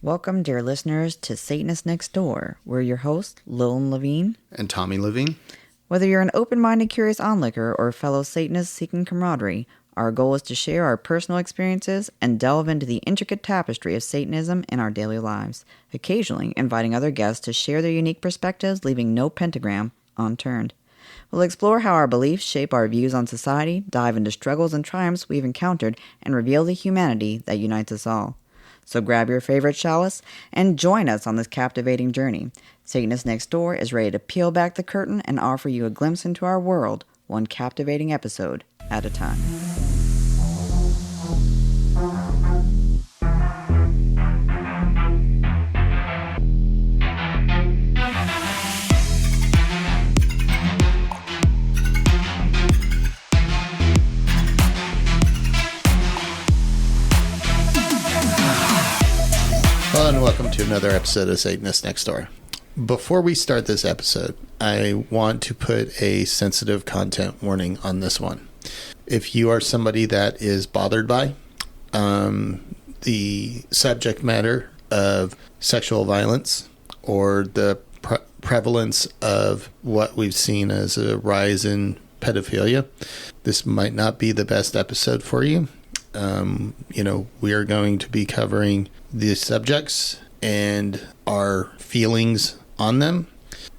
Welcome, dear listeners, to Satanists Nextdoor. We're your hosts, Lilin and Tommy Levine. Whether you're an open-minded, curious onlooker or a fellow Satanist seeking camaraderie, our goal is to share our personal experiences and delve into the intricate tapestry of Satanism in our daily lives, occasionally inviting other guests to share their unique perspectives, leaving no pentagram unturned. We'll explore how our beliefs shape our views on society, dive into struggles and triumphs we've encountered, and reveal the humanity that unites us all. So grab your favorite chalice and join us on this captivating journey. Satanists Nextdoor is ready to peel back the curtain and offer you a glimpse into our world, one captivating episode at a time. Hello and welcome to another episode of Satanists Nextdoor. Before we start this episode, I want to put a sensitive content warning on this one. If you are somebody that is bothered by the subject matter of sexual violence or the prevalence of what we've seen as a rise in pedophilia, this might not be the best episode for you. We are going to be covering these subjects and our feelings on them.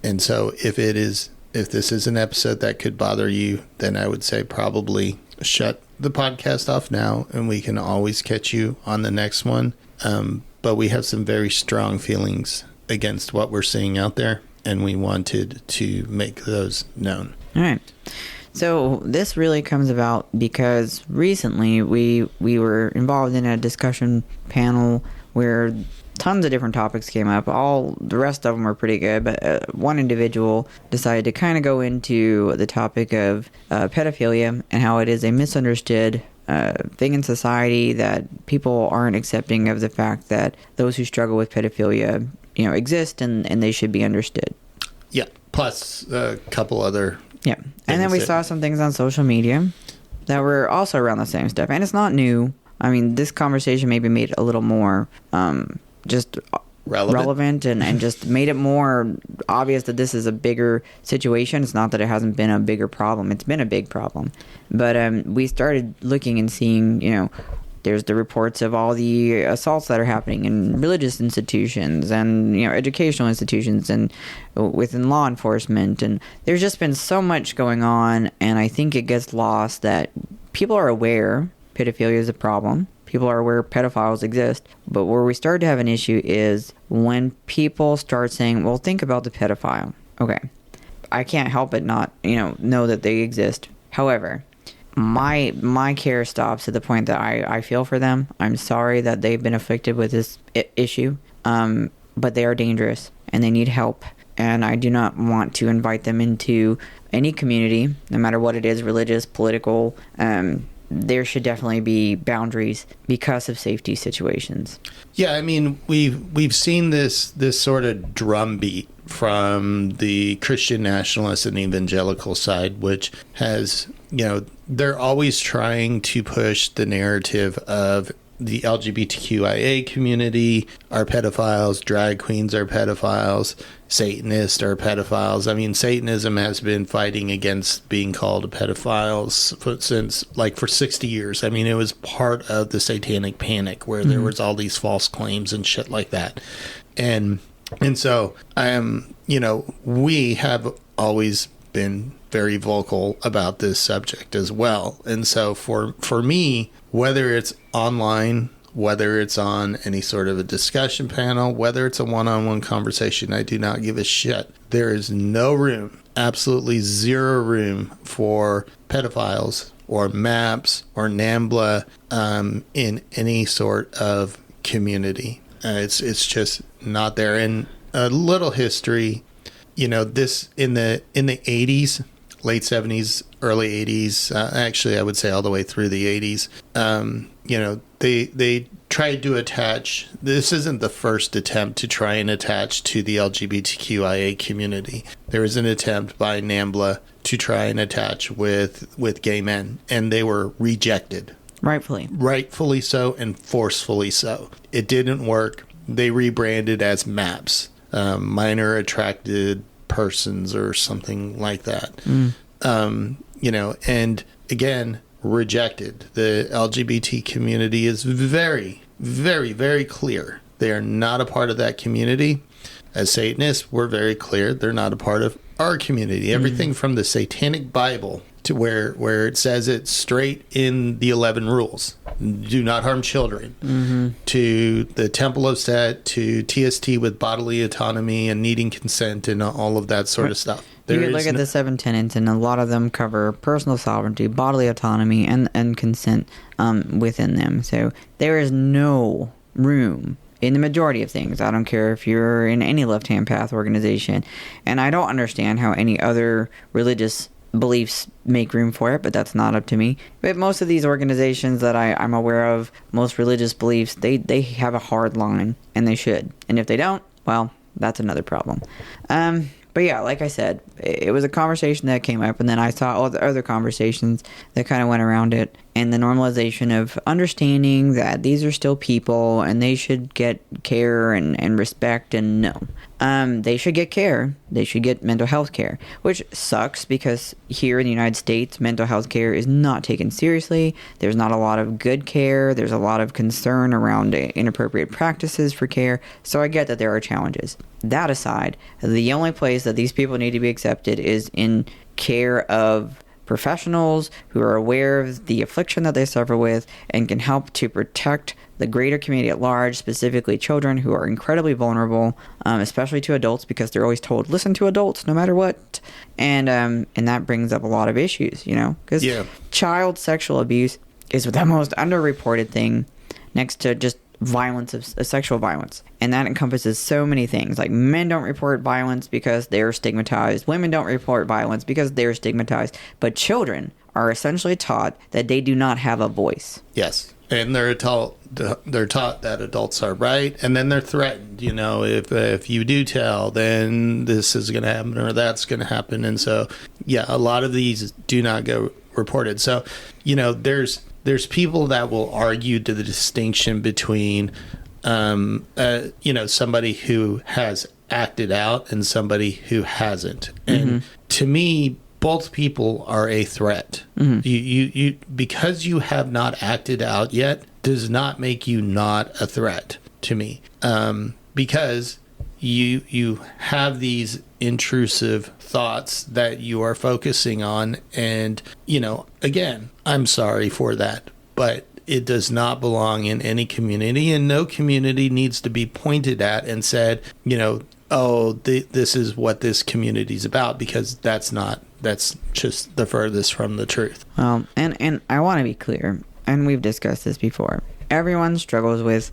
And so if this is an episode that could bother you, then I would say probably shut the podcast off now and we can always catch you on the next one. But we have some very strong feelings against what we're seeing out there, and we wanted to make those known. All right. So this really comes about because recently we were involved in a discussion panel where tons of different topics came up. All the rest of them were pretty good, but one individual decided to kind of go into the topic of pedophilia and how it is a misunderstood thing in society, that people aren't accepting of the fact that those who struggle with pedophilia, exist and they should be understood. Yeah. Plus a couple other. Yeah. And then we saw some things on social media that were also around the same stuff. And it's not new. I mean, this conversation maybe made it a little more just relevant and just made it more obvious that this is a bigger situation. It's not that it hasn't been a bigger problem. It's been a big problem. But we started looking and seeing, there's the reports of all the assaults that are happening in religious institutions and, educational institutions and within law enforcement. And there's just been so much going on. And I think it gets lost that people are aware pedophilia is a problem. People are aware pedophiles exist. But where we start to have an issue is when people start saying, well, think about the pedophile. Okay. I can't help but not, know that they exist. However, my care stops at the point that I feel for them. I'm sorry that they've been afflicted with this issue, but they are dangerous and they need help. And I do not want to invite them into any community, no matter what it is, religious, political. There should definitely be boundaries because of safety situations. Yeah, I mean, we've seen this sort of drumbeat from the Christian nationalist and evangelical side, which has, they're always trying to push the narrative of the LGBTQIA community are pedophiles, drag queens are pedophiles, Satanists are pedophiles. I mean, Satanism has been fighting against being called pedophiles since for 60 years. I mean, it was part of the Satanic Panic where there was all these false claims and shit like that. And so we have always been very vocal about this subject as well. And so for me, whether it's online, whether it's on any sort of a discussion panel, whether it's a one-on-one conversation, I do not give a shit. There is no room, absolutely zero room for pedophiles or MAPS or NAMBLA in any sort of community. It's just not there. And a little history, this in the 80s, late 70s, early 80s, actually I would say all the way through the 80s, they tried to attach, this isn't the first attempt to try and attach to the LGBTQIA community. There was an attempt by NAMBLA to try and attach with gay men, and they were rejected. Rightfully. Rightfully so and forcefully so. It didn't work. they rebranded as MAPS, minor attracted persons or something like that. And again, rejected. The LGBT community is very, very, very clear. They are not a part of that community. As Satanists, we're very clear they're not a part of our community. Everything from the Satanic Bible to where it says it straight in the 11 rules. Do not harm children. To the Temple of Set, to TST with bodily autonomy and needing consent and all of that sort of stuff. You could look at the 7 tenets, and a lot of them cover personal sovereignty, bodily autonomy, and consent within them. So there is no room in the majority of things. I don't care if you're in any left-hand path organization. And I don't understand how any other religious beliefs make room for it, but that's not up to me. But most of these organizations that I'm aware of, most religious beliefs, they have a hard line, and they should. And if they don't, well, that's another problem. But yeah, like I said, it was a conversation that came up, and then I saw all the other conversations that kind of went around it, and the normalization of understanding that these are still people, and they should get care and respect, and no. They should get care. They should get mental health care, which sucks because here in the United States, mental health care is not taken seriously. There's not a lot of good care. There's a lot of concern around inappropriate practices for care, so I get that there are challenges. That aside, the only place that these people need to be accepted is in care of professionals who are aware of the affliction that they suffer with and can help to protect the greater community at large, specifically children who are incredibly vulnerable, especially to adults, because they're always told, listen to adults no matter what. And that brings up a lot of issues, because child sexual abuse is the most underreported thing next to just violence of sexual violence, and that encompasses so many things. Like, men don't report violence because they're stigmatized, women don't report violence because they're stigmatized, but children are essentially taught that they do not have a voice. Yes, and they're taught that adults are right, and then they're threatened. If you do tell, then this is going to happen or that's going to happen. And so a lot of these do not go reported. So there's people that will argue to the distinction between, somebody who has acted out and somebody who hasn't. And to me, both people are a threat. You because you have not acted out yet does not make you not a threat to me. Because you have these intrusive thoughts that you are focusing on, and again, I'm sorry for that, but it does not belong in any community, and no community needs to be pointed at and said, this is what this community is about, because that's just the furthest from the truth. And I want to be clear, and we've discussed this before, everyone struggles with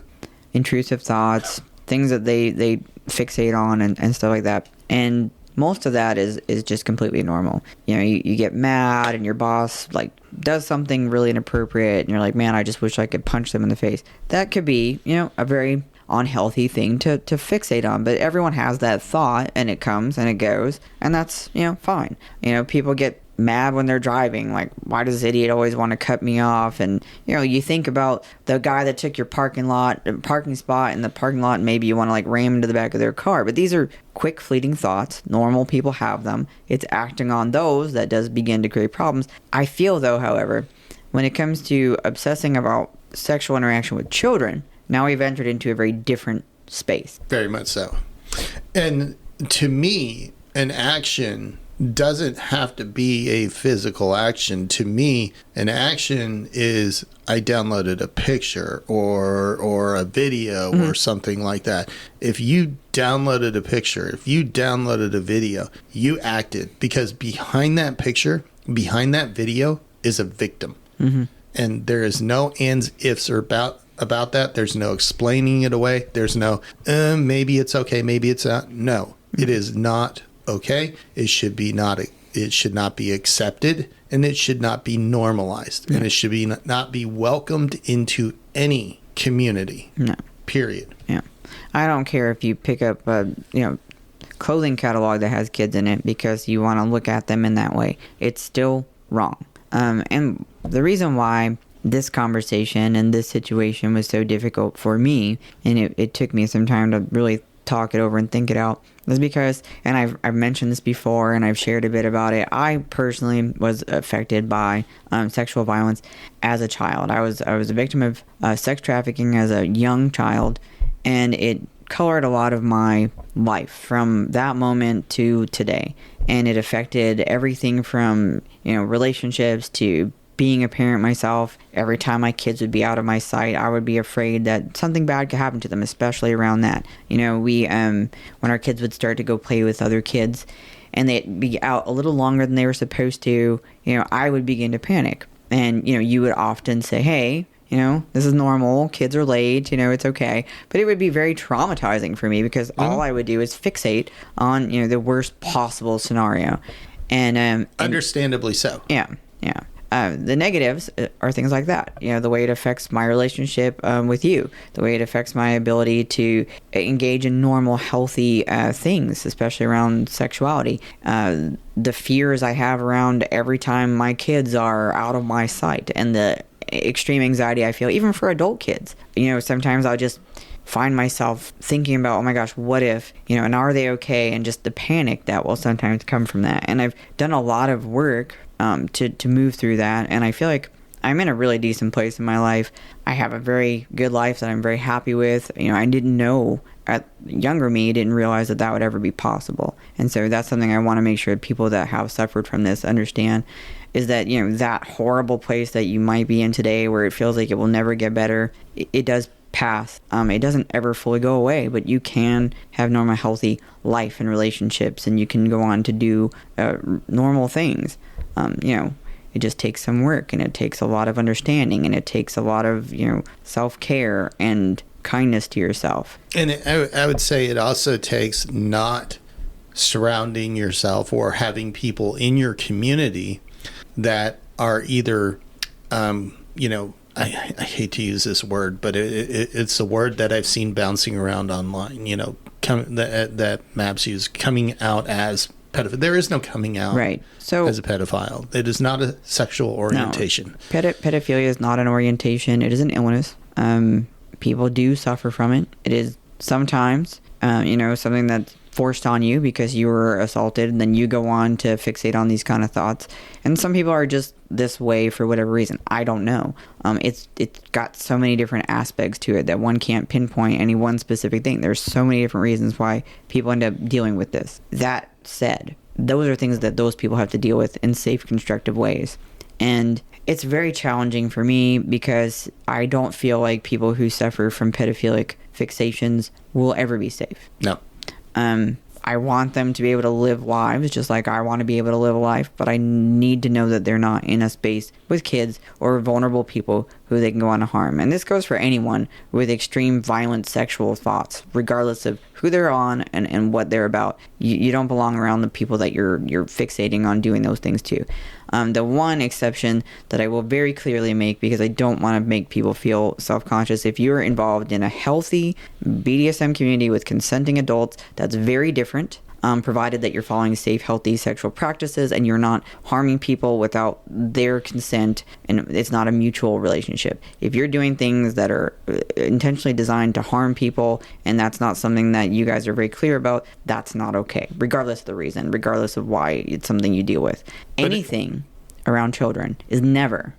intrusive thoughts, things that they fixate on and stuff like that. And most of that is just completely normal. You get mad and your boss does something really inappropriate and you're like, man, I just wish I could punch them in the face. That could be, a very unhealthy thing to fixate on. But everyone has that thought, and it comes and it goes, and that's, fine. People get mad when they're driving, like, why does this idiot always want to cut me off? And you think about the guy that took your parking spot in the parking lot, and maybe you want to ram into the back of their car. But these are quick, fleeting thoughts. Normal people have them. It's acting on those that does begin to create problems. I feel, though, however, when it comes to obsessing about sexual interaction with children, now we've entered into a very different space. Very much so. And to me, an action doesn't have to be a physical action. To me, an action is, I downloaded a picture or a video or something like that. If you downloaded a picture, if you downloaded a video, you acted, because behind that picture, behind that video is a victim. And there is no ands, ifs, or about that. There's no explaining it away. There's no, maybe it's okay, maybe it's not. No, it is not okay. It should not be accepted, and it should not be normalized, and it should be not be welcomed into any community. No. Period. Yeah. I don't care if you pick up a clothing catalog that has kids in it because you want to look at them in that way. It's still wrong. And the reason why this conversation and this situation was so difficult for me, and it took me some time to really talk it over and think it out, is because, and I've mentioned this before and I've shared a bit about it, I personally was affected by sexual violence as a child. I was a victim of sex trafficking as a young child, and it colored a lot of my life from that moment to today. And it affected everything from, relationships to being a parent myself. Every time my kids would be out of my sight, I would be afraid that something bad could happen to them, especially around that. We, when our kids would start to go play with other kids and they'd be out a little longer than they were supposed to, I would begin to panic. And, you would often say, hey, this is normal. Kids are late. It's okay. But it would be very traumatizing for me because all I would do is fixate on, the worst possible scenario. And understandably so. Yeah. The negatives are things like that. The way it affects my relationship with you, the way it affects my ability to engage in normal, healthy things, especially around sexuality. The fears I have around every time my kids are out of my sight, and the extreme anxiety I feel, even for adult kids. Sometimes I'll just find myself thinking about, oh my gosh, what if, and are they okay? And just the panic that will sometimes come from that. And I've done a lot of work to move through that. And I feel like I'm in a really decent place in my life. I have a very good life that I'm very happy with. I didn't know, younger me didn't realize that would ever be possible. And so that's something I want to make sure people that have suffered from this understand, is that, that horrible place that you might be in today where it feels like it will never get better, it does pass. It doesn't ever fully go away, but you can have normal, healthy life and relationships, and you can go on to do normal things. It just takes some work, and it takes a lot of understanding, and it takes a lot of, self-care and kindness to yourself. And I would say it also takes not surrounding yourself or having people in your community that are either, I hate to use this word, but it's a word that I've seen bouncing around online, that Maps use, coming out as pedophile. There is no coming out as a pedophile. It is not a sexual orientation. No. Pedophilia is not an orientation. It is an illness. People do suffer from it. It is sometimes, something that's forced on you because you were assaulted, and then you go on to fixate on these kind of thoughts. And some people are just this way for whatever reason. I don't know. It's got so many different aspects to it that one can't pinpoint any one specific thing. There's so many different reasons why people end up dealing with this. That said, those are things that those people have to deal with in safe, constructive ways. And it's very challenging for me because I don't feel like people who suffer from pedophilic fixations will ever be safe. No. I want them to be able to live lives just like I want to be able to live a life, but I need to know that they're not in a space with kids or vulnerable people who they can go on to harm. And this goes for anyone with extreme violent sexual thoughts, regardless of who they're on and what they're about. You don't belong around the people that you're fixating on doing those things to. The one exception that I will very clearly make, because I don't want to make people feel self-conscious, if you're involved in a healthy BDSM community with consenting adults, that's very different. Provided that you're following safe, healthy sexual practices and you're not harming people without their consent, and it's not a mutual relationship. If you're doing things that are intentionally designed to harm people and that's not something that you guys are very clear about, that's not okay, regardless of the reason, regardless of why it's something you deal with. Anything around children is never,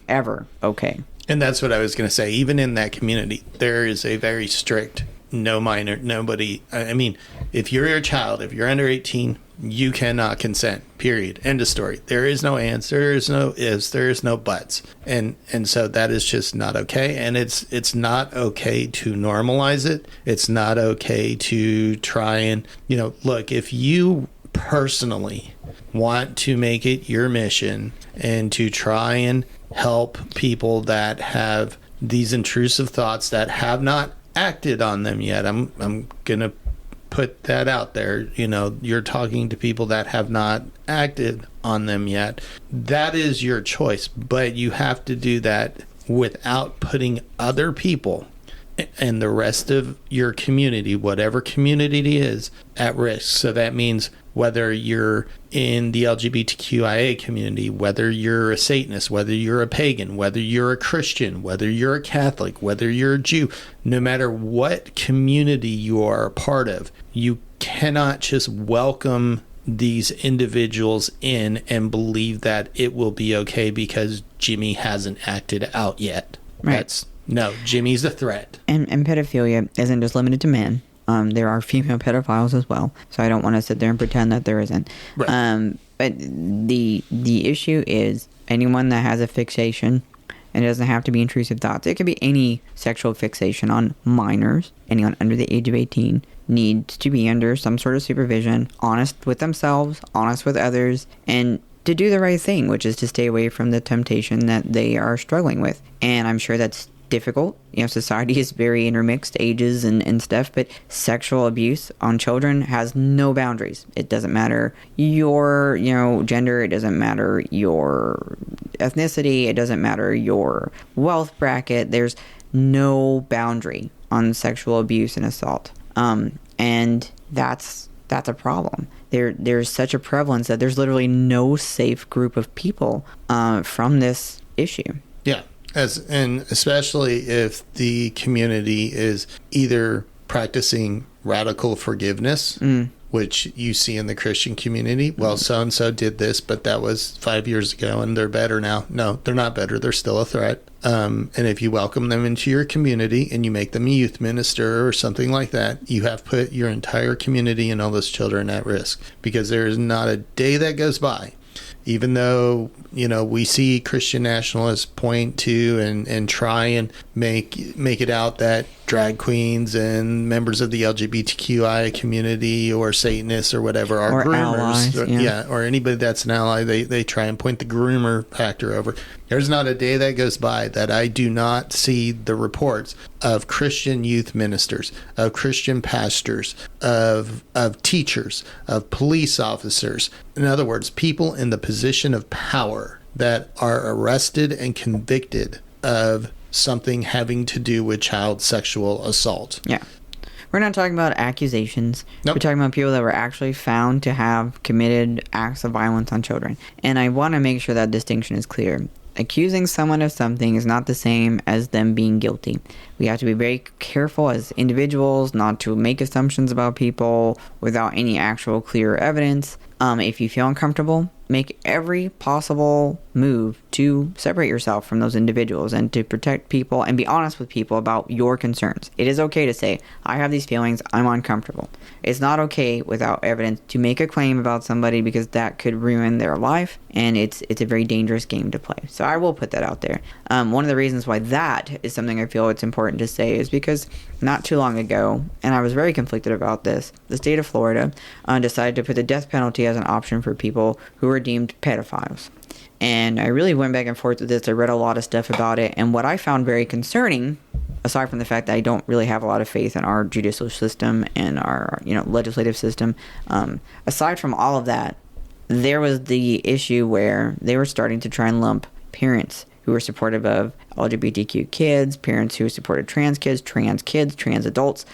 ever okay. And that's what I was going to say. Even in that community, there is a very strict no minor, nobody. I mean, if you're a child, if you're under 18, you cannot consent, period. End of story. There is no ands, there is no ifs, there is no buts. And so that is just not okay. And it's not okay to normalize it. It's not okay to try and, look, if you personally want to make it your mission and to try and help people that have these intrusive thoughts that have not acted on them yet. I'm gonna put that out there. You're talking to people that have not acted on them yet. That is your choice, but you have to do that without putting other people and the rest of your community, whatever community it is, at risk. So that means whether you're in the LGBTQIA community, whether you're a Satanist, whether you're a pagan, whether you're a Christian, whether you're a Catholic, whether you're a Jew, no matter what community you are a part of, you cannot just welcome these individuals in and believe that it will be okay because Jimmy hasn't acted out yet. Right. No, Jimmy's a threat. And pedophilia isn't just limited to men. There are female pedophiles as well. So I don't want to sit there and pretend that there isn't. Right. But the issue is anyone that has a fixation, and it doesn't have to be intrusive thoughts. It could be any sexual fixation on minors. Anyone under the age of 18 needs to be under some sort of supervision, honest with themselves, honest with others, and to do the right thing, which is to stay away from the temptation that they are struggling with. And I'm sure that's difficult. Society is very intermixed, ages and stuff, but sexual abuse on children has no boundaries. It doesn't matter your, gender. It doesn't matter your ethnicity. It doesn't matter your wealth bracket. There's no boundary on sexual abuse and assault. And that's a problem. There's such a prevalence that there's literally no safe group of people from this issue. Yeah. And especially if the community is either practicing radical forgiveness, which you see in the Christian community. Well, so-and-so did this, but that was 5 years ago and they're better now. No, they're not better. They're still a threat. And if you welcome them into your community and you make them a youth minister or something like that, you have put your entire community and all those children at risk, because there is not a day that goes by, even though, we see Christian nationalists point to and try and make it out that drag queens and members of the LGBTQI community or Satanists or whatever are groomers. Allies, or anybody that's an ally, they try and point the groomer factor over. There's not a day that goes by that I do not see the reports of Christian youth ministers, of Christian pastors, of teachers, of police officers. In other words, people in the position of power that are arrested and convicted of something having to do with child sexual assault. Yeah. We're not talking about accusations. Nope. We're talking about people that were actually found to have committed acts of violence on children. And I want to make sure that distinction is clear. Accusing someone of something is not the same as them being guilty. We have to be very careful as individuals not to make assumptions about people without any actual clear evidence. If you feel uncomfortable, make every possible move to separate yourself from those individuals and to protect people and be honest with people about your concerns. It is okay to say, I have these feelings, I'm uncomfortable. It's not okay without evidence to make a claim about somebody, because that could ruin their life, and it's a very dangerous game to play. So I will put that out there. One of the reasons why that is something I feel it's important to say is because not too long ago, and I was very conflicted about this, the state of Florida decided to put the death penalty as an option for people who were deemed pedophiles. And I really went back and forth with this. I read a lot of stuff about it, and what I found very concerning, aside from the fact that I don't really have a lot of faith in our judicial system and our legislative system, aside from all of that, there was the issue where they were starting to try and lump parents who were supportive of LGBTQ kids, parents who supported trans kids, trans adults,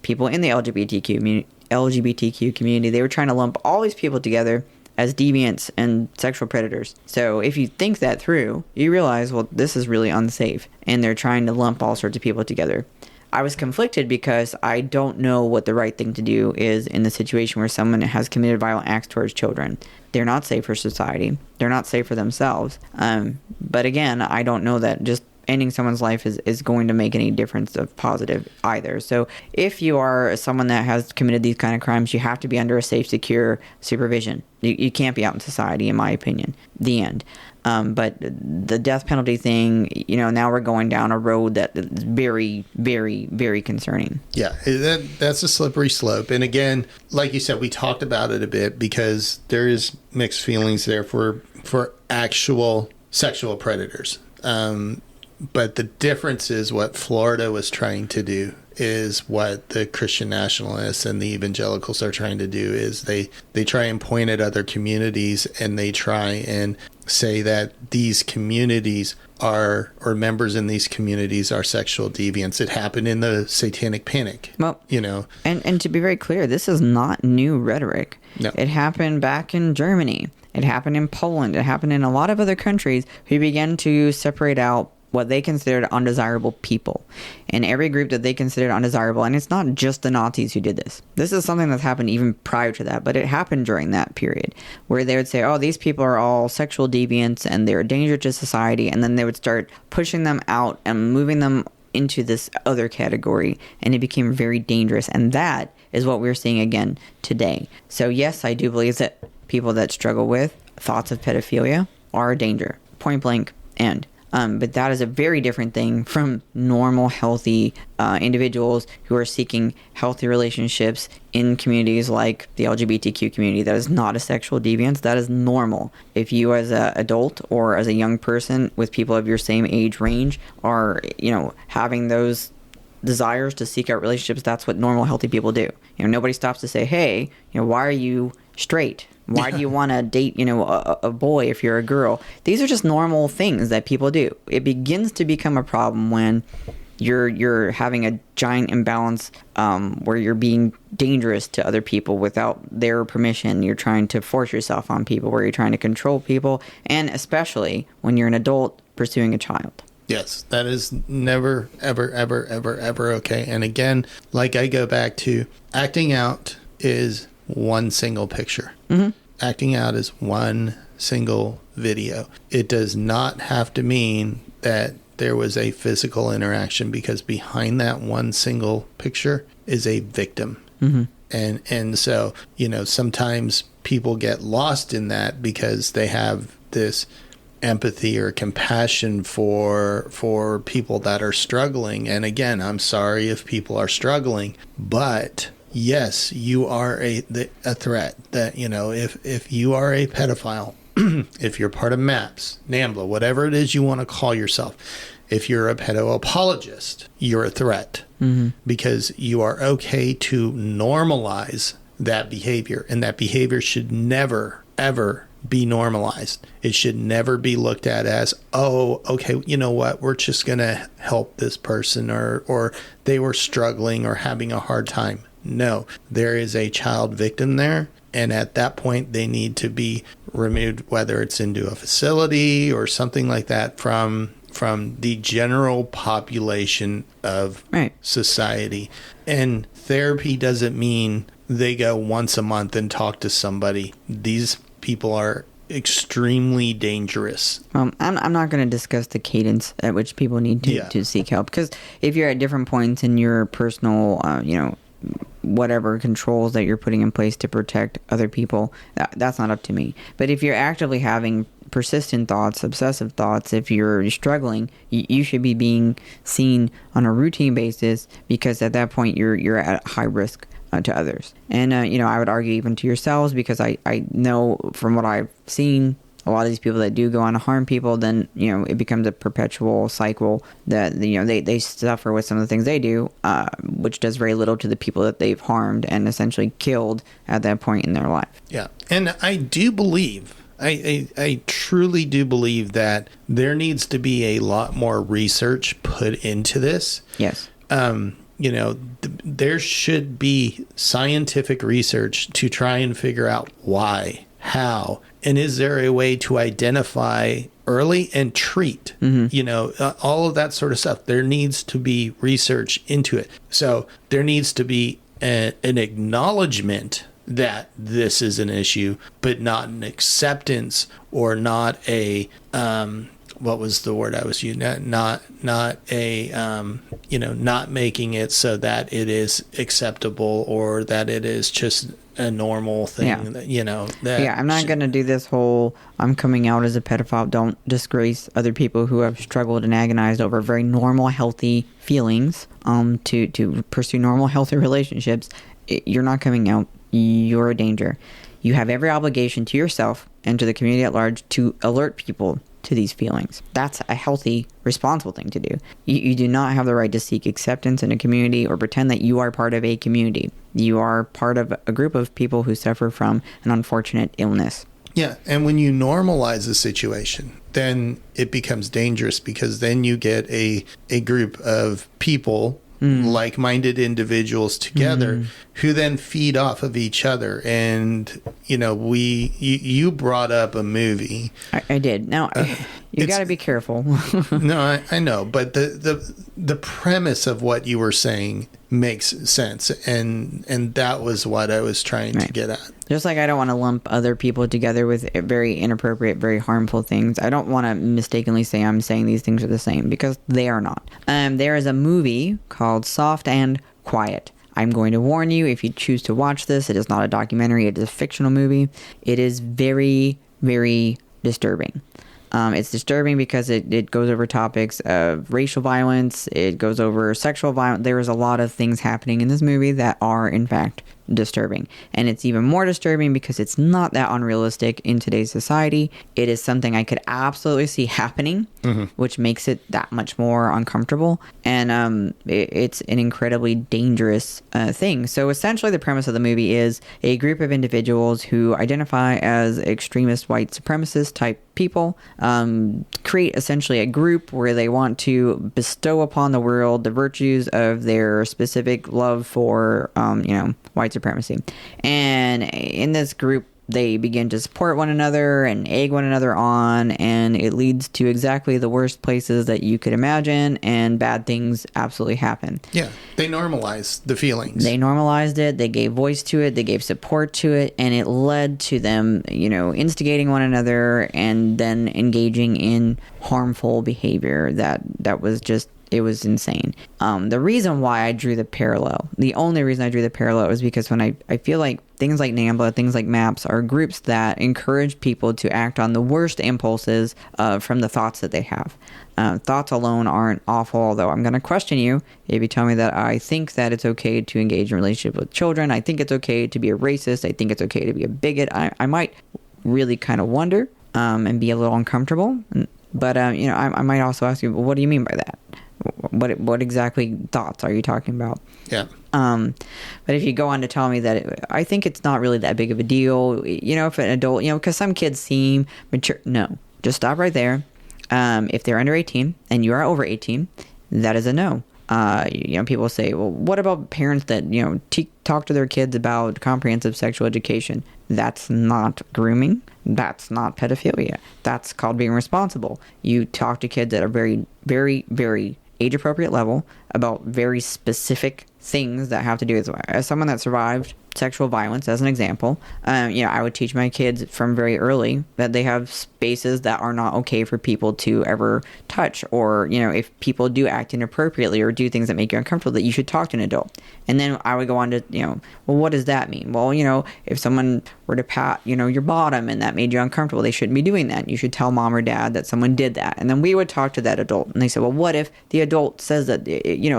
people in the LGBTQ community. They were trying to lump all these people together as deviants and sexual predators. So if you think that through, you realize, well, this is really unsafe, and they're trying to lump all sorts of people together. I was conflicted because I don't know what the right thing to do is in the situation where someone has committed violent acts towards children. They're not safe for society. They're not safe for themselves. But again, I don't know that just ending someone's life is going to make any difference of positive either. So if you are someone that has committed these kind of crimes, you have to be under a safe, secure supervision. You can't be out in society, in my opinion. The end. But the death penalty thing, now we're going down a road that is very, very, very concerning. Yeah, that's a slippery slope. And again, like you said, we talked about it a bit because there is mixed feelings there for actual sexual predators. But the difference is what Florida was trying to do is what the Christian nationalists and the evangelicals are trying to do is they try and point at other communities, and they try and say that these communities are, or members in these communities are sexual deviants. It happened in the Satanic Panic. Well, you know. And to be very clear, this is not new rhetoric. No. It happened back in Germany. It happened in Poland. It happened in a lot of other countries who began to separate out what they considered undesirable people. And every group that they considered undesirable, and it's not just the Nazis who did this. This is something that's happened even prior to that, but it happened during that period where they would say, oh, these people are all sexual deviants and they're a danger to society. And then they would start pushing them out and moving them into this other category, and it became very dangerous. And that is what we're seeing again today. So yes, I do believe that people that struggle with thoughts of pedophilia are a danger, point blank, end. But that is a very different thing from normal, healthy individuals who are seeking healthy relationships in communities like the LGBTQ community. That is not a sexual deviance. That is normal. If you as an adult or as a young person with people of your same age range are, having those desires to seek out relationships, that's what normal, healthy people do. Nobody stops to say, hey, why are you straight? Why do you want to date, a boy if you're a girl? These are just normal things that people do. It begins to become a problem when you're having a giant imbalance where you're being dangerous to other people without their permission. You're trying to force yourself on people, where you're trying to control people, and especially when you're an adult pursuing a child. Yes, that is never, ever, ever, ever, ever okay. And again, like I go back to, acting out is one single picture. Mm-hmm. Acting out is one single video. It does not have to mean that there was a physical interaction, because behind that one single picture is a victim. Mm-hmm. And so, sometimes people get lost in that because they have this empathy or compassion for people that are struggling. And again, I'm sorry if people are struggling, but yes, you are a threat. That, if you are a pedophile, if you're part of MAPS, NAMBLA, whatever it is you want to call yourself, if you're a pedo apologist, you're a threat. Mm-hmm. Because you are okay to normalize that behavior, and that behavior should never, ever be normalized. It should never be looked at as, oh, okay, you know what, we're just going to help this person, or they were struggling or having a hard time. No, there is a child victim there, and at that point they need to be removed, whether it's into a facility or something like that, from the general population of society. And therapy doesn't mean they go once a month and talk to somebody. These people are extremely dangerous. I'm not going to discuss the cadence at which people need to seek help, because if you're at different points in your personal, whatever controls that you're putting in place to protect other people, that's not up to me. But if you're actively having persistent thoughts, obsessive thoughts, if you're struggling, you should be being seen on a routine basis, because at that point you're at high risk to others. And I would argue even to yourselves, because I know from what I've seen, a lot of these people that do go on to harm people, then it becomes a perpetual cycle that they suffer with some of the things they do, which does very little to the people that they've harmed and essentially killed at that point in their life. Yeah, and I do believe, I truly do believe that there needs to be a lot more research put into this. Yes. There should be scientific research to try and figure out why, how, and is there a way to identify early and treat, all of that sort of stuff. There needs to be research into it. So there needs to be an acknowledgement that this is an issue, but not an acceptance, or not a what was the word I was using? Not making it so that it is acceptable, or that it is just a normal thing. I'm not going to do this whole I'm coming out as a pedophile. Don't disgrace other people who have struggled and agonized over very normal, healthy feelings to pursue normal, healthy relationships. You're not coming out. You're a danger. You have every obligation to yourself and to the community at large to alert people to these feelings. That's a healthy, responsible thing to do. You do not have the right to seek acceptance in a community or pretend that you are part of a community. You are part of a group of people who suffer from an unfortunate illness. Yeah, and when you normalize a situation, then it becomes dangerous, because then you get a group of people, like-minded individuals together, who then feed off of each other. And you brought up a movie. I did. Now you got to be careful. No, I know, but the premise of what you were saying makes sense, and that was what I was trying to get at. Just like I don't want to lump other people together with very inappropriate, very harmful things. I don't want to mistakenly say I'm saying these things are the same, because they are not. There is a movie called Soft and Quiet. I'm going to warn you, if you choose to watch this, it is not a documentary, it is a fictional movie. It is very, very disturbing. It's disturbing because it goes over topics of racial violence. It goes over sexual violence. There is a lot of things happening in this movie that are, in fact, disturbing. And it's even more disturbing because it's not that unrealistic in today's society. It is something I could absolutely see happening, which makes it that much more uncomfortable. And it's an incredibly dangerous thing. So essentially the premise of the movie is a group of individuals who identify as extremist white supremacist type people create essentially a group where they want to bestow upon the world the virtues of their specific love for white supremacy. And in this group, they begin to support one another and egg one another on, and it leads to exactly the worst places that you could imagine, and bad things absolutely happen. Yeah, they normalized the feelings. They normalized it, they gave voice to it, they gave support to it, and it led to them, instigating one another and then engaging in harmful behavior that was just... It was insane. The reason why I drew the parallel, the only reason I drew the parallel was because when I feel like things like NAMBLA, things like MAPS are groups that encourage people to act on the worst impulses from the thoughts that they have. Thoughts alone aren't awful, although I'm going to question you if you tell me that I think that it's okay to engage in relationships with children. I think it's okay to be a racist. I think it's okay to be a bigot. I might really kind of wonder and be a little uncomfortable. But, I might also ask you, well, what do you mean by that? What exactly thoughts are you talking about? Yeah. But if you go on to tell me that I think it's not really that big of a deal, if an adult, because some kids seem mature. No, just stop right there. If they're under 18 and you are over 18, that is a no. People say, well, what about parents that, talk to their kids about comprehensive sexual education? That's not grooming. That's not pedophilia. That's called being responsible. You talk to kids at a very, very, very age-appropriate level about very specific things that have to do with... As someone that survived sexual violence, as an example, I would teach my kids from very early that they have spaces that are not okay for people to ever touch, or if people do act inappropriately or do things that make you uncomfortable, that you should talk to an adult. And then I would go on to well, what does that mean? Well, if someone were to pat your bottom and that made you uncomfortable, they shouldn't be doing that. You should tell mom or dad that someone did that. And then we would talk to that adult, and they said, well, what if the adult says that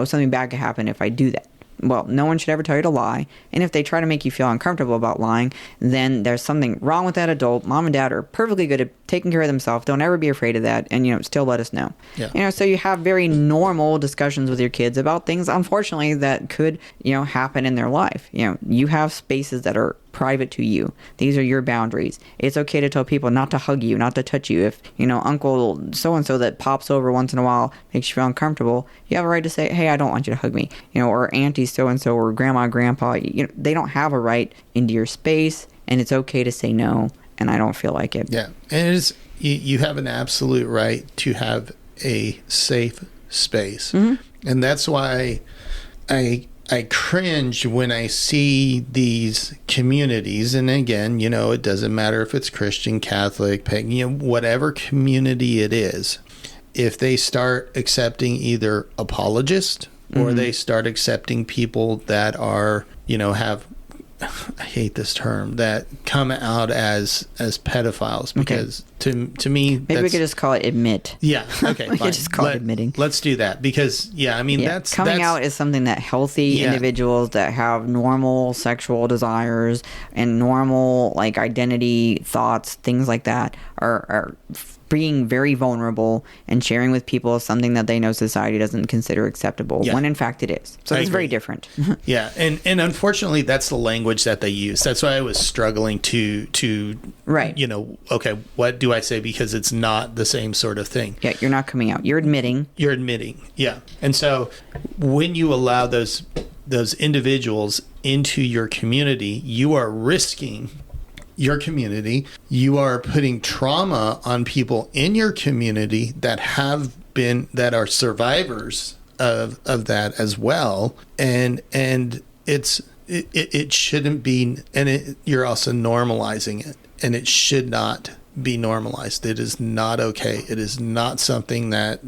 something bad could happen if I do that? Well, no one should ever tell you to lie. And if they try to make you feel uncomfortable about lying, then there's something wrong with that adult. Mom and dad are perfectly good at taking care of themselves. Don't ever be afraid of that. And, still let us know. Yeah. So you have very normal discussions with your kids about things, unfortunately, that could, happen in their life. You have spaces that are private to you. These are your boundaries. It's okay to tell people not to hug you, not to touch you. If, Uncle so-and-so that pops over once in a while makes you feel uncomfortable, you have a right to say, hey, I don't want you to hug me. Or Auntie so-and-so or Grandma, Grandpa, they don't have a right into your space, and it's okay to say no, and I don't feel like it. Yeah. And it is, you have an absolute right to have a safe space. Mm-hmm. And that's why I cringe when I see these communities, and again, it doesn't matter if it's Christian, Catholic, pagan, whatever community it is, if they start accepting either apologists or they start accepting people that are, have, I hate this term, that come out as pedophiles, because to me, maybe we could just call it admit. Yeah, okay, we could just call it admitting. Let's do that, because that's coming out is something that healthy individuals that have normal sexual desires and normal identity thoughts, things like that, are being very vulnerable and sharing with people something that they know society doesn't consider acceptable, when in fact it is. So it's very different. Yeah, and unfortunately, that's the language that they use. That's why I was struggling to right. Okay, what do I say? Because it's not the same sort of thing. Yeah, you're not coming out. You're admitting. Yeah. And so when you allow those individuals into your community, you are risking your community. You are putting trauma on people in your community that are survivors of that as well. And it shouldn't be, and you're also normalizing it, and it should not be normalized. It is not okay. It is not something that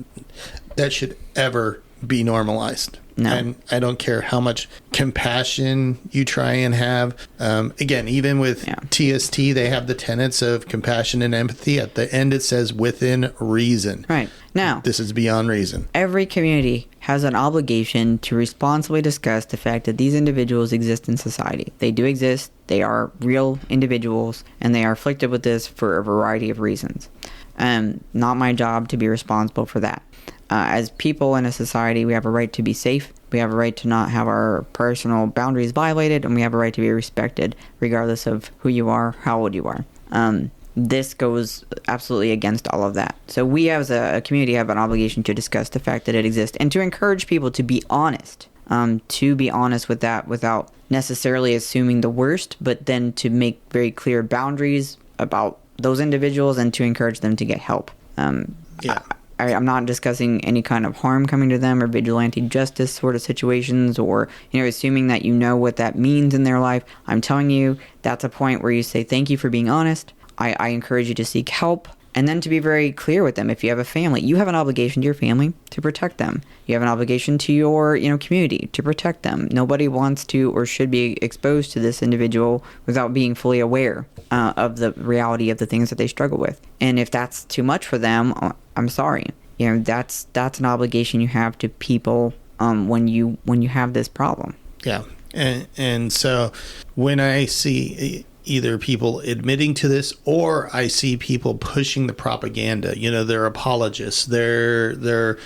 should ever be normalized. No. And I don't care how much compassion you try and have. Again, even with TST, they have the tenets of compassion and empathy. At the end, it says within reason. Right. Now, this is beyond reason. Every community has an obligation to responsibly discuss the fact that these individuals exist in society. They do exist. They are real individuals, and they are afflicted with this for a variety of reasons. Not my job to be responsible for that. As people in a society, we have a right to be safe. We have a right to not have our personal boundaries violated, and we have a right to be respected, regardless of who you are, how old you are. This goes absolutely against all of that. So we as a community have an obligation to discuss the fact that it exists and to encourage people to be honest. With that without necessarily assuming the worst, but then to make very clear boundaries about those individuals and to encourage them to get help. I'm not discussing any kind of harm coming to them or vigilante justice sort of situations or, assuming that you know what that means in their life. I'm telling you, that's a point where you say, thank you for being honest. I encourage you to seek help and then to be very clear with them. If you have a family, you have an obligation to your family to protect them. You have an obligation to your, community to protect them. Nobody wants to or should be exposed to this individual without being fully aware of the reality of the things that they struggle with. And if that's too much for them, I'm sorry. That's an obligation you have to people when you have this problem. Yeah, and so when I see either people admitting to this or I see people pushing the propaganda, they're apologists, they're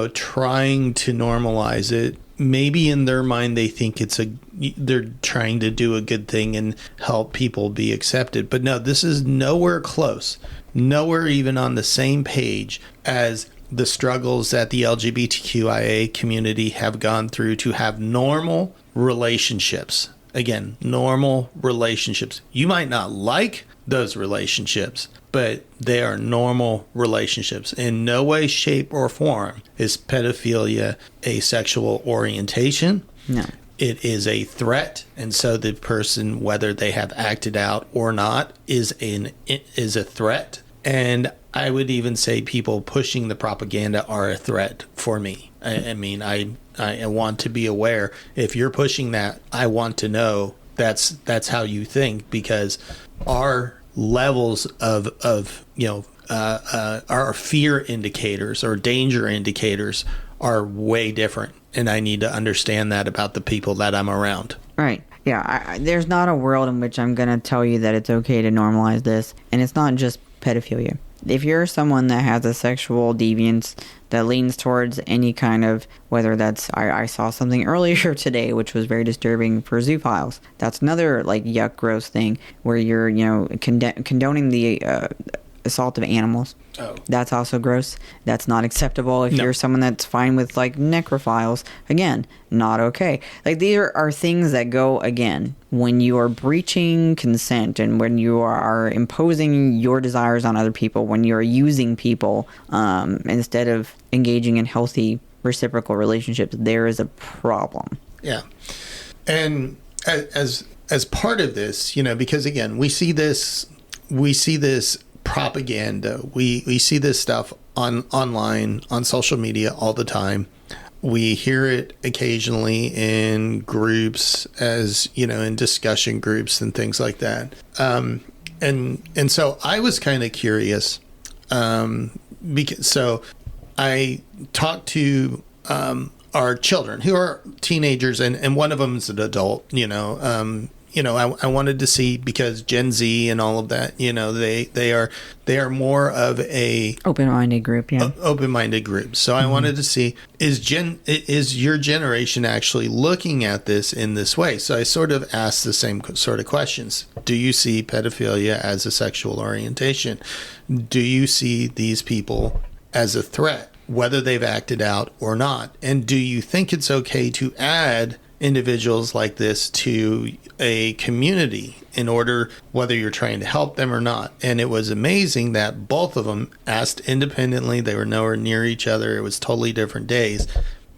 trying to normalize it. Maybe in their mind they think they're trying to do a good thing and help people be accepted. But no, this is nowhere close, nowhere even on the same page as the struggles that the LGBTQIA community have gone through to have normal relationships. Again, normal relationships. You might not like those relationships, but they are normal relationships. In no way, shape, or form is pedophilia a sexual orientation. No. It is a threat, and so the person, whether they have acted out or not, is a threat. And I would even say people pushing the propaganda are a threat for me. I want to be aware. If you're pushing that, I want to know that's how you think, because our levels of our fear indicators or danger indicators are way different, and I need to understand that about the people that I'm around. Right. Yeah. There's not a world in which I'm going to tell you that it's okay to normalize this, and it's not just pedophilia. If you're someone that has a sexual deviance that leans towards any kind of, whether that's, I saw something earlier today which was very disturbing for zoophiles. That's another yuck, gross thing where you're condoning the assault of animals. Oh. That's also gross. That's not acceptable. If you're someone that's fine with necrophiles, again, not okay. These are things that go, again, when you are breaching consent and when you are imposing your desires on other people, when you're using people instead of engaging in healthy reciprocal relationships, there is a problem. Yeah. And as part of this, because again, we see this propaganda. We see this stuff online, on social media all the time. We hear it occasionally in groups, as in discussion groups and things like that. And so I was kind of curious. So I talked to our children who are teenagers, and one of them is an adult. I wanted to see, because Gen Z and all of that, they are more of a open-minded group, yeah. Open-minded group. So I wanted to see, is your generation actually looking at this in this way? So I sort of asked the same sort of questions. Do you see pedophilia as a sexual orientation? Do you see these people as a threat, whether they've acted out or not? And do you think it's okay to add individuals like this to a community in order, whether you're trying to help them or not? And it was amazing that both of them asked independently. They were nowhere near each other. It was totally different days.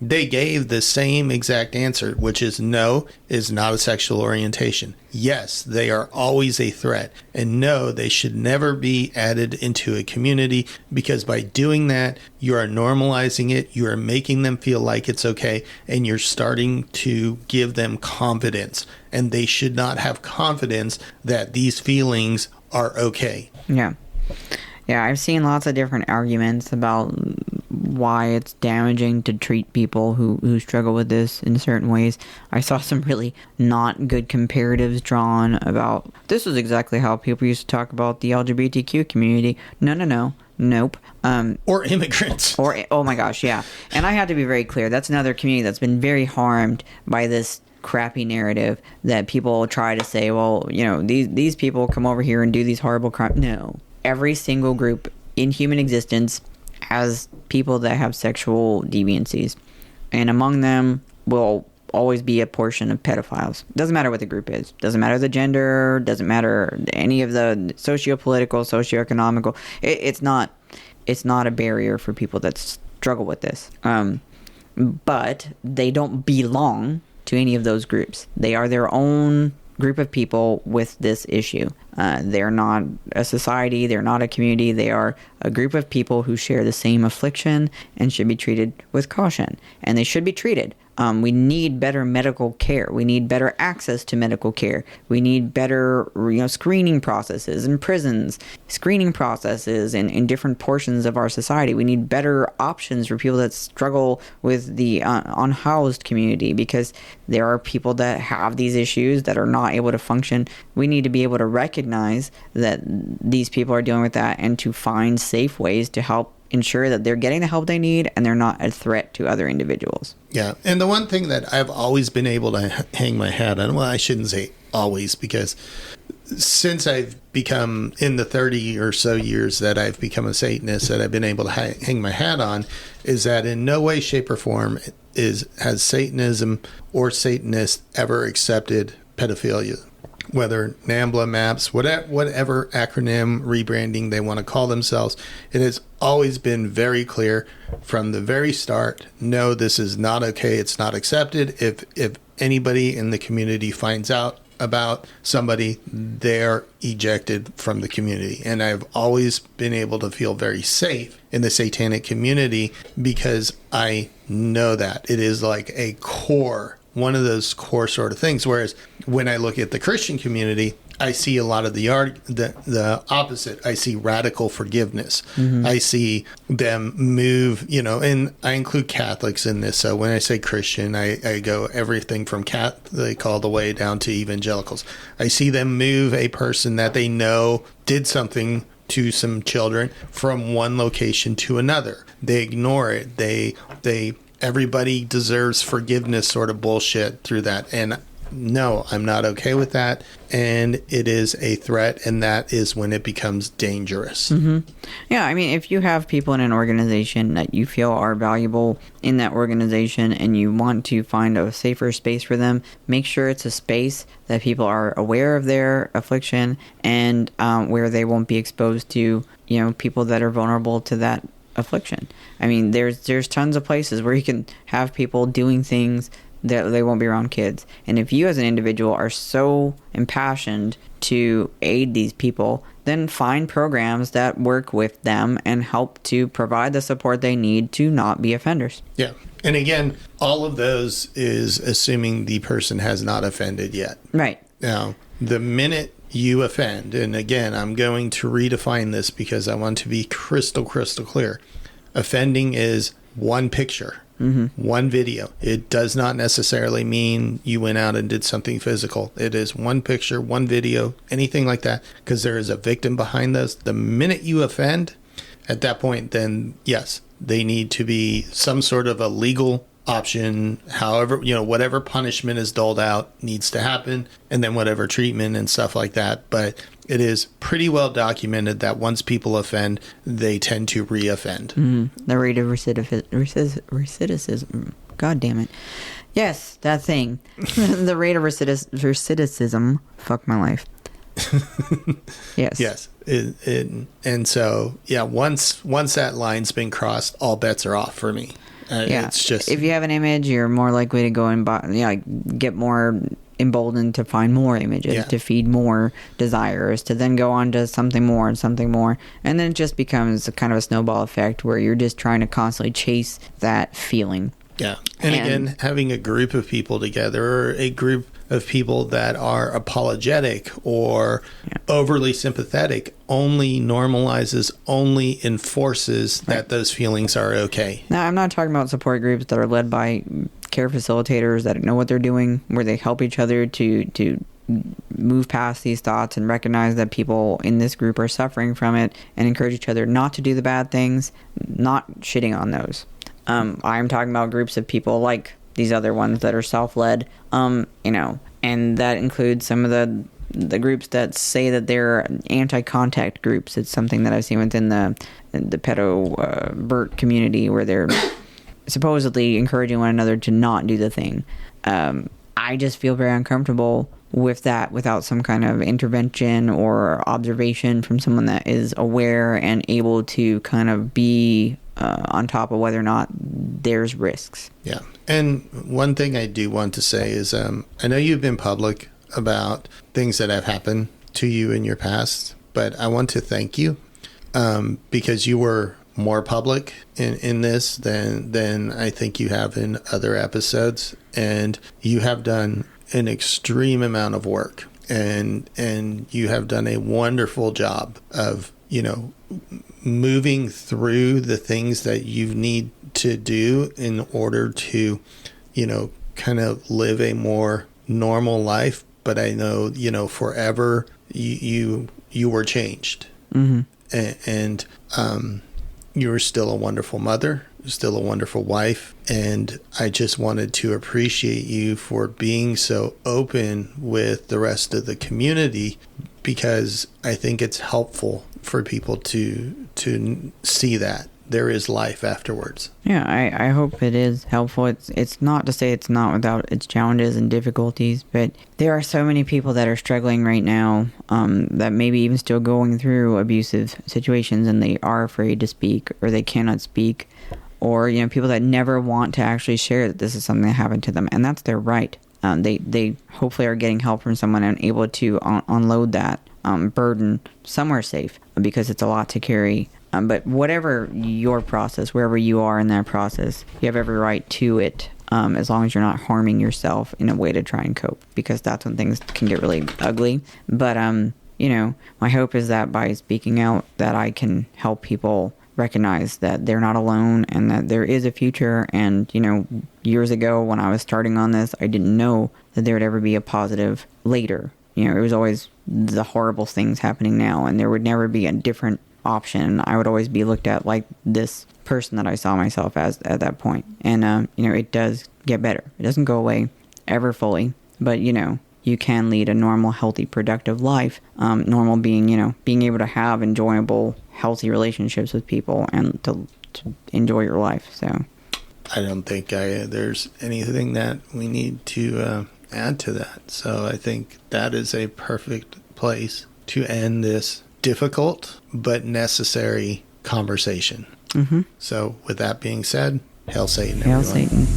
They gave the same exact answer, which is no, is not a sexual orientation. Yes, they are always a threat. And no, they should never be added into a community, because by doing that, you are normalizing it, you are making them feel like it's okay, and you're starting to give them confidence. And they should not have confidence that these feelings are okay. Yeah. Yeah, I've seen lots of different arguments about why it's damaging to treat people who struggle with this in certain ways. I saw some really not good comparatives drawn about, this is exactly how people used to talk about the LGBTQ community. Nope. Or immigrants. Oh my gosh, yeah. And I had to be very clear. That's another community that's been very harmed by this crappy narrative that people try to say, well, these people come over here and do these horrible crimes. No. Every single group in human existence has people that have sexual deviancies, and among them will always be a portion of pedophiles. Doesn't matter what the group is. Doesn't matter the gender. Doesn't matter any of the socio-political, socio-economical. It's not a barrier for people that struggle with this. But they don't belong to any of those groups. They are their own group of people with this issue. They're not a society, they're not a community, they are a group of people who share the same affliction and should be treated with caution. And they should be treated. We need better medical care. We need better access to medical care. We need better screening processes in prisons, screening processes in different portions of our society. We need better options for people that struggle with the unhoused community, because there are people that have these issues that are not able to function. We need to be able to recognize that these people are dealing with that and to find safe ways to help ensure that they're getting the help they need and they're not a threat to other individuals. Yeah. And the one thing that I've always been able to hang my hat on, well, I shouldn't say always, because since I've become, in the 30 or so years that I've become a Satanist, that I've been able to hang my hat on, is that in no way, shape, or form has Satanism or Satanists ever accepted pedophilia. Whether NAMBLA, MAPS, whatever acronym rebranding they want to call themselves, it has always been very clear from the very start, no, this is not okay, it's not accepted. If anybody in the community finds out about somebody, they're ejected from the community. And I've always been able to feel very safe in the satanic community, because I know that it is like a core, one of those core sort of things. Whereas when I look at the Christian community, I see a lot of the opposite. I see radical forgiveness. Mm-hmm. I see them move, and I include Catholics in this. So when I say Christian, I go everything from Catholic all the way down to evangelicals. I see them move a person that they know did something to some children from one location to another. They ignore it. They everybody deserves forgiveness sort of bullshit through that. And no, I'm not okay with that. And it is a threat, and that is when it becomes dangerous. Mm-hmm. Yeah, I mean, if you have people in an organization that you feel are valuable in that organization and you want to find a safer space for them, make sure it's a space that people are aware of their affliction and where they won't be exposed to, people that are vulnerable to that affliction. I mean, there's tons of places where you can have people doing things that they won't be around kids. And if you as an individual are so impassioned to aid these people, then find programs that work with them and help to provide the support they need to not be offenders. Yeah. And again, all of those is assuming the person has not offended yet. Right. Now, the minute you offend, and again, I'm going to redefine this because I want to be crystal clear. Offending is one picture. One video. It does not necessarily mean you went out and did something physical. It is one picture, one video, anything like that, because there is a victim behind those. The minute you offend, at that point, then yes, they need to be some sort of a legal option. However, whatever punishment is doled out needs to happen, and then whatever treatment and stuff like that. But it is pretty well documented that once people offend, they tend to re-offend. The rate of recidivism. God damn it. Yes, that thing. The rate of recidivism. Fuck my life. Yes. Yes. And so, yeah, once that line's been crossed, all bets are off for me. It's just, if you have an image, you're more likely to go and get more emboldened to find more images, to feed more desires, to then go on to something more and something more, and then it just becomes a kind of a snowball effect where you're just trying to constantly chase that feeling. Yeah. And again, having a group of people together, or a group of people that are apologetic or overly sympathetic, only normalizes, only enforces that those feelings are okay. Now, I'm not talking about support groups that are led by care facilitators that know what they're doing, where they help each other to move past these thoughts and recognize that people in this group are suffering from it, and encourage each other not to do the bad things. Not shitting on those. I'm talking about groups of people like these other ones that are self-led, and that includes some of the groups that say that they're anti-contact groups. It's something that I've seen within the pedo-bert community, where they're supposedly encouraging one another to not do the thing. I just feel very uncomfortable with that without some kind of intervention or observation from someone that is aware and able to kind of be on top of whether or not there's risks. Yeah. And one thing I do want to say is, I know you've been public about things that have happened to you in your past, but I want to thank you, because you were more public in this than I think you have in other episodes, and you have done an extreme amount of work, and you have done a wonderful job of moving through the things that you need to do in order to kind of live a more normal life. But I know forever you were changed, and you were still a wonderful mother, still a wonderful wife, and I just wanted to appreciate you for being so open with the rest of the community, because I think it's helpful for people to see that there is life afterwards. Yeah, I hope it is helpful. It's not to say it's not without its challenges and difficulties, but there are so many people that are struggling right now, that maybe even still going through abusive situations, and they are afraid to speak, or they cannot speak, or people that never want to actually share that this is something that happened to them, and that's their right. They hopefully are getting help from someone and able to unload that burden somewhere safe, because it's a lot to carry. But whatever your process, wherever you are in that process, you have every right to it, as long as you're not harming yourself in a way to try and cope, because that's when things can get really ugly. But, my hope is that by speaking out, that I can help people recognize that they're not alone, and that there is a future. And, years ago when I was starting on this, I didn't know that there would ever be a positive later. It was always the horrible things happening now, and there would never be a different option. I would always be looked at like this person that I saw myself as at that point. And, it does get better. It doesn't go away ever fully, but, you can lead a normal, healthy, productive life. Normal being, being able to have enjoyable, healthy relationships with people, and to enjoy your life. So I don't think there's anything that we need to add to that. So I think that is a perfect place to end this difficult but necessary conversation. So with that being said, hail Satan, everyone. Hail Satan.